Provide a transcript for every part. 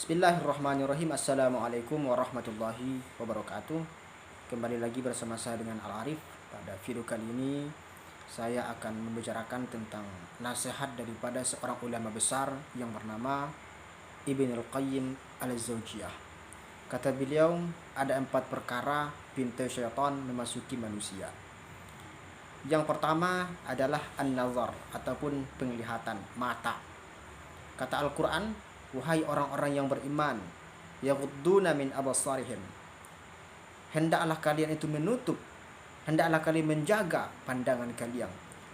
Bismillahirrahmanirrahim. Assalamualaikum warahmatullahi wabarakatuh. Kembali lagi bersama saya dengan Al-Arif. Pada video kali ini saya akan membicarakan tentang nasihat daripada seorang ulama besar yang bernama Ibnul Qayyim Al-Jauziyah. Kata beliau, ada 4 perkara pintu syaitan memasuki manusia. Yang pertama adalah an-nazar ataupun penglihatan mata. Kata Al-Quran, wahai orang-orang yang beriman, yaghudduna min absarihim, hendaklah kalian itu menutup, hendaklah kalian menjaga pandangan kalian,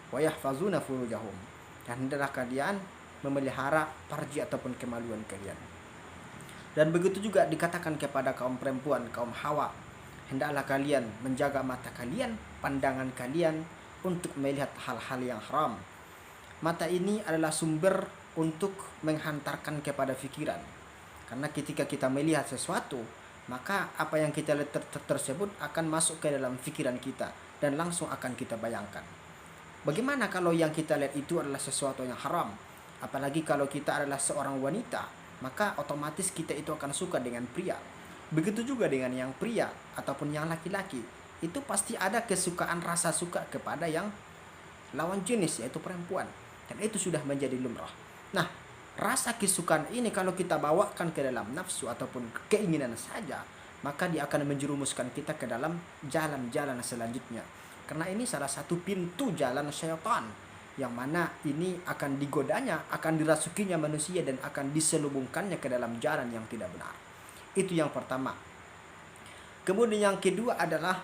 wa yahfazuna furujahum, dan hendaklah kalian memelihara farji ataupun kemaluan kalian. Dan begitu juga dikatakan kepada kaum perempuan, kaum Hawa, hendaklah kalian menjaga mata kalian, pandangan kalian untuk melihat hal-hal yang haram. Mata ini adalah sumber untuk menghantarkan kepada pikiran. Karena ketika kita melihat sesuatu, maka apa yang kita lihat tersebut akan masuk ke dalam pikiran kita dan langsung akan kita bayangkan. Bagaimana kalau yang kita lihat itu adalah sesuatu yang haram? Apalagi kalau kita adalah seorang wanita, maka otomatis kita itu akan suka dengan pria. Begitu juga dengan yang pria ataupun yang laki-laki. Itu pasti ada kesukaan rasa suka kepada yang lawan jenis, yaitu perempuan. Dan itu sudah menjadi lumrah. Nah, rasa kesukaan ini kalau kita bawakan ke dalam nafsu ataupun keinginan saja, maka dia akan menjerumuskan kita ke dalam jalan-jalan selanjutnya. Karena ini salah satu pintu jalan syaitan, yang mana ini akan digodanya, akan dirasukinya manusia dan akan diselubungkannya ke dalam jalan yang tidak benar. Itu yang pertama. Kemudian yang kedua adalah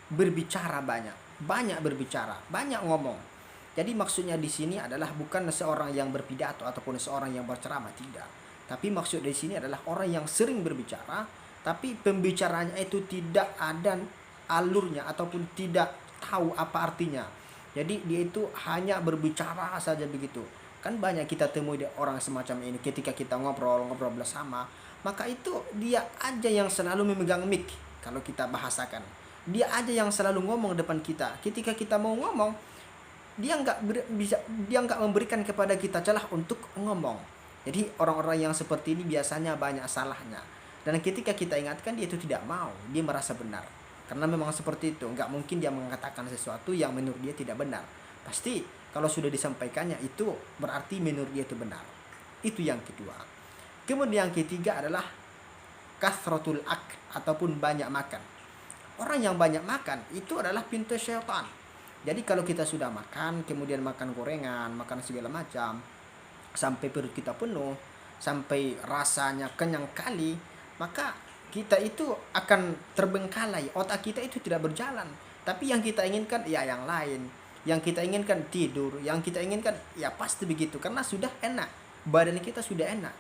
berbicara banyak. Banyak berbicara, banyak ngomong. Jadi maksudnya di sini adalah bukan seorang yang berpidato ataupun seorang yang berceramah, tidak. Tapi maksud di sini adalah orang yang sering berbicara, tapi pembicaranya itu tidak ada alurnya ataupun tidak tahu apa artinya. Jadi dia itu hanya berbicara saja begitu. Kan banyak kita temui orang semacam ini ketika kita ngobrol bersama, maka itu dia aja yang selalu memegang mic kalau kita bahasakan. Dia aja yang selalu ngomong depan kita. Ketika kita mau ngomong, dia nggak memberikan kepada kita celah untuk ngomong. Jadi orang-orang yang seperti ini biasanya banyak salahnya. Dan ketika kita ingatkan, dia itu tidak mau, dia merasa benar. Karena memang seperti itu, nggak mungkin dia mengatakan sesuatu yang menurut dia tidak benar. Pasti kalau sudah disampaikannya itu berarti menurut dia itu benar. Itu yang kedua. Kemudian yang ketiga adalah kasratul ataupun banyak makan. Orang yang banyak makan itu adalah pintu syaitan. Jadi kalau kita sudah makan, kemudian makan gorengan, makan segala macam, sampai perut kita penuh, sampai rasanya kenyang kali, maka kita itu akan terbengkalai, otak kita itu tidak berjalan. Tapi yang kita inginkan ya yang lain, yang kita inginkan tidur, yang kita inginkan ya pasti begitu, karena sudah enak, badan kita sudah enak.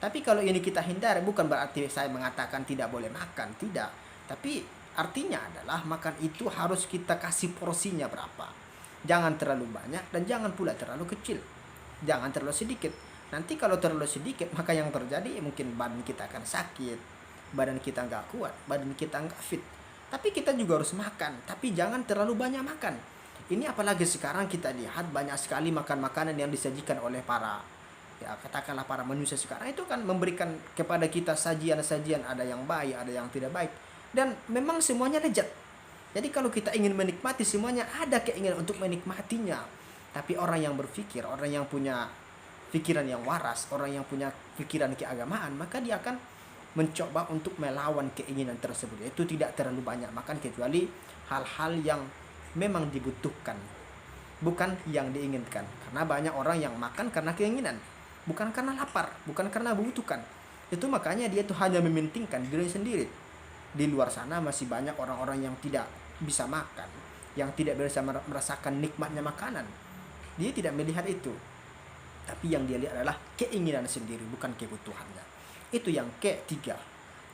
Tapi kalau ini kita hindari, bukan berarti saya mengatakan tidak boleh makan, tidak. Tapi artinya adalah makan itu harus kita kasih porsinya berapa. Jangan terlalu banyak dan jangan pula terlalu kecil. Jangan terlalu sedikit. Nanti kalau terlalu sedikit, maka yang terjadi mungkin badan kita akan sakit, badan kita nggak kuat, badan kita nggak fit. Tapi kita juga harus makan, tapi jangan terlalu banyak makan. Ini apalagi sekarang kita lihat banyak sekali makan makanan yang disajikan oleh para, ya katakanlah para manusia sekarang itu kan memberikan kepada kita sajian-sajian, ada yang baik, ada yang tidak baik. Dan memang semuanya lezat. Jadi kalau kita ingin menikmati semuanya, ada keinginan untuk menikmatinya. Tapi orang yang berpikir, orang yang punya pikiran yang waras, orang yang punya pikiran keagamaan, maka dia akan mencoba untuk melawan keinginan tersebut. Itu tidak terlalu banyak makan kecuali hal-hal yang memang dibutuhkan, bukan yang diinginkan. Karena banyak orang yang makan karena keinginan, bukan karena lapar, bukan karena membutuhkan. Itu makanya dia itu hanya mementingkan diri sendiri. Di luar sana masih banyak orang-orang yang tidak bisa makan, yang tidak bisa merasakan nikmatnya makanan. Dia tidak melihat itu. Tapi yang dia lihat adalah keinginan sendiri, bukan kebutuhannya. Itu yang ketiga.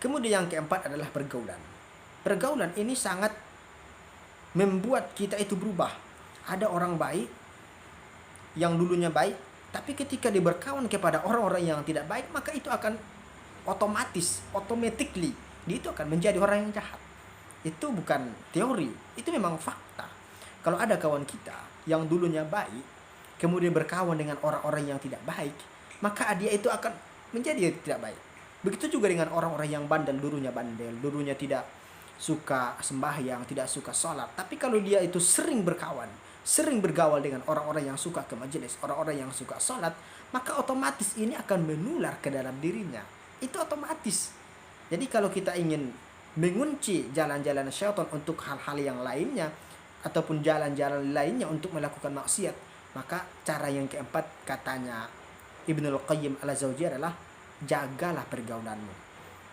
Kemudian yang keempat adalah pergaulan. Pergaulan ini sangat membuat kita itu berubah. Ada orang baik yang dulunya baik, tapi ketika dia berkawan kepada orang-orang yang tidak baik, maka itu akan automatically dia itu akan menjadi orang yang jahat. Itu bukan teori, itu memang fakta. Kalau ada kawan kita yang dulunya baik, kemudian berkawan dengan orang-orang yang tidak baik, maka dia itu akan menjadi tidak baik. Begitu juga dengan orang-orang yang bandel, dulunya tidak suka sembahyang, tidak suka sholat. Tapi kalau dia itu sering berkawan, sering bergaul dengan orang-orang yang suka ke majelis, orang-orang yang suka sholat, maka otomatis ini akan menular ke dalam dirinya. Itu otomatis. Jadi kalau kita ingin mengunci jalan-jalan syaitan untuk hal-hal yang lainnya, ataupun jalan-jalan lainnya untuk melakukan maksiat, maka cara yang keempat katanya Ibnul Qayyim al-Jauziyyah adalah jagalah pergaulanmu.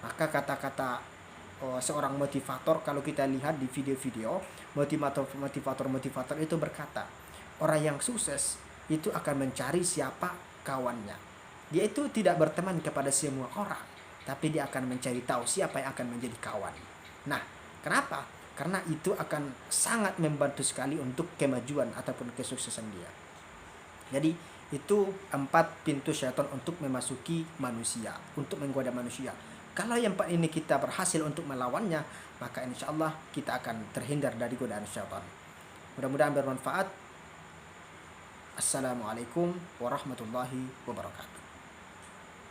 Maka kata-kata seorang motivator, kalau kita lihat di video-video, motivator itu berkata, orang yang sukses itu akan mencari siapa kawannya. Dia itu tidak berteman kepada semua orang, tapi dia akan mencari tahu siapa yang akan menjadi kawan. Nah, kenapa? Karena itu akan sangat membantu sekali untuk kemajuan ataupun kesuksesan dia. Jadi itu 4 pintu syaitan untuk memasuki manusia, untuk menggoda manusia. Kalau yang 4 ini kita berhasil untuk melawannya, maka insya Allah kita akan terhindar dari godaan syaitan. Mudah-mudahan bermanfaat. Assalamualaikum warahmatullahi wabarakatuh.